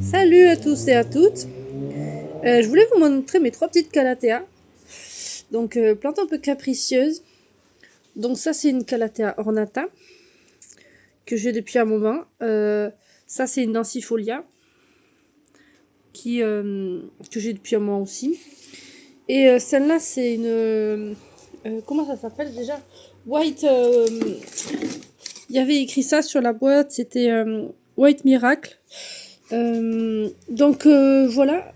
Salut à tous et à toutes. Je voulais vous montrer mes 3 petites calatheas. Donc, plante un peu capricieuse. Donc ça, c'est une calathea ornata que j'ai depuis un moment. Ça, c'est une densifolia que j'ai depuis un moment aussi. Et celle-là, c'est une... comment ça s'appelle déjà? White... Il y avait écrit ça sur la boîte, c'était White Miracle. Voilà,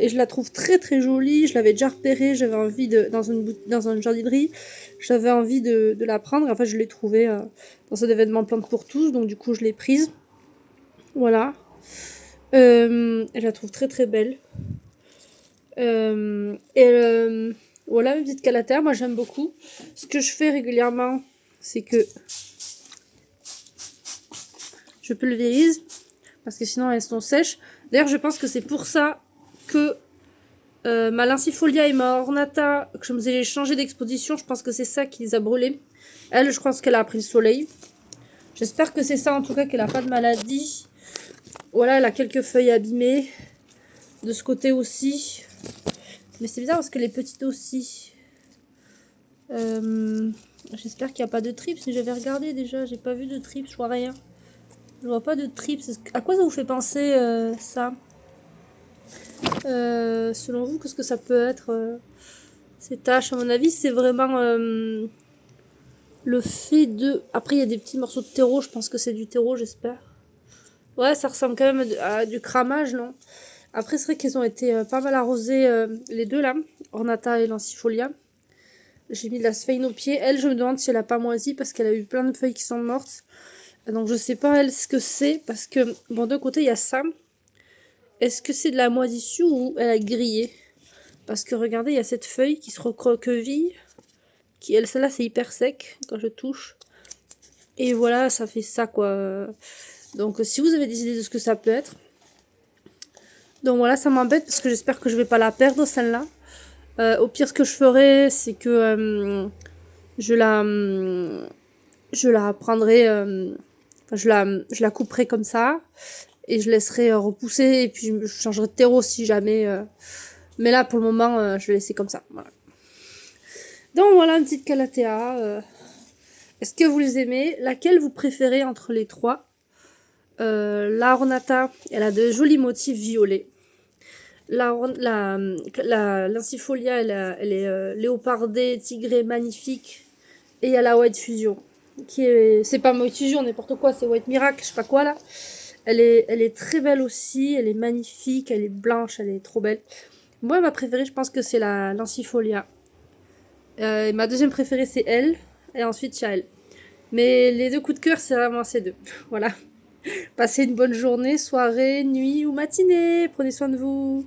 et je la trouve très très jolie. Je l'avais déjà repérée, j'avais envie dans une jardinerie, j'avais envie de la prendre. En fait, je l'ai trouvée dans un événement Plantes pour tous, donc du coup, je l'ai prise. Voilà. Et je la trouve très très belle. Voilà, mes petites calathères, moi j'aime beaucoup. Ce que je fais régulièrement, c'est que je pulvérise, parce que sinon elles sont sèches. D'ailleurs, je pense que c'est pour ça que ma Lancifolia et ma Ornata, que je me ai changé d'exposition, je pense que c'est ça qui les a brûlés. Elle, je pense qu'elle a pris le soleil. J'espère que c'est ça, en tout cas, qu'elle n'a pas de maladie. Voilà, elle a quelques feuilles abîmées. De ce côté aussi. Mais c'est bizarre parce que les petites aussi. J'espère qu'il n'y a pas de trips. Si j'avais regardé déjà, j'ai pas vu de trips, je vois rien. Je vois pas de trips. À quoi ça vous fait penser ça selon vous, qu'est-ce que ça peut être ces taches? À mon avis, c'est vraiment le fait de... Après, il y a des petits morceaux de terreau. Je pense que c'est du terreau, j'espère. Ouais, ça ressemble quand même à du cramage, non? Après, c'est vrai qu'ils ont été pas mal arrosés, les deux, là. Ornata et Lancifolia. J'ai mis de la sphainopie. Elle, je me demande si elle a pas moisi parce qu'elle a eu plein de feuilles qui sont mortes. Donc, je sais pas, elle, ce que c'est. Parce que, bon, d'un côté, il y a ça. Est-ce que c'est de la moisissure ou elle a grillé? Parce que, regardez, il y a cette feuille qui se recroqueville. Celle-là, c'est hyper sec quand je touche. Et voilà, ça fait ça, quoi. Donc, si vous avez des idées de ce que ça peut être. Donc voilà, ça m'embête parce que j'espère que je vais pas la perdre, celle-là. Au pire, ce que je ferai, c'est que je la prendrai... je la couperai comme ça. Et je laisserai repousser. Et puis, je changerai de terreau si jamais... Mais là, pour le moment, je vais laisser comme ça. Voilà. Donc voilà, une petite calathea. Est-ce que vous les aimez? Laquelle vous préférez entre les trois? La Ornata, elle a de jolis motifs violets. Lancifolia, elle est léopardée, tigrée, magnifique. Et il y a la White Fusion. C'est pas White Fusion, n'importe quoi, c'est White Miracle, je sais pas quoi là. Elle est très belle aussi, elle est magnifique, elle est blanche, elle est trop belle. Moi, ma préférée, je pense que c'est la Lancifolia. Ma deuxième préférée, c'est elle. Et ensuite, il y a elle. Mais les deux coups de cœur, c'est vraiment ces deux. Voilà. Passez une bonne journée, soirée, nuit ou matinée. Prenez soin de vous.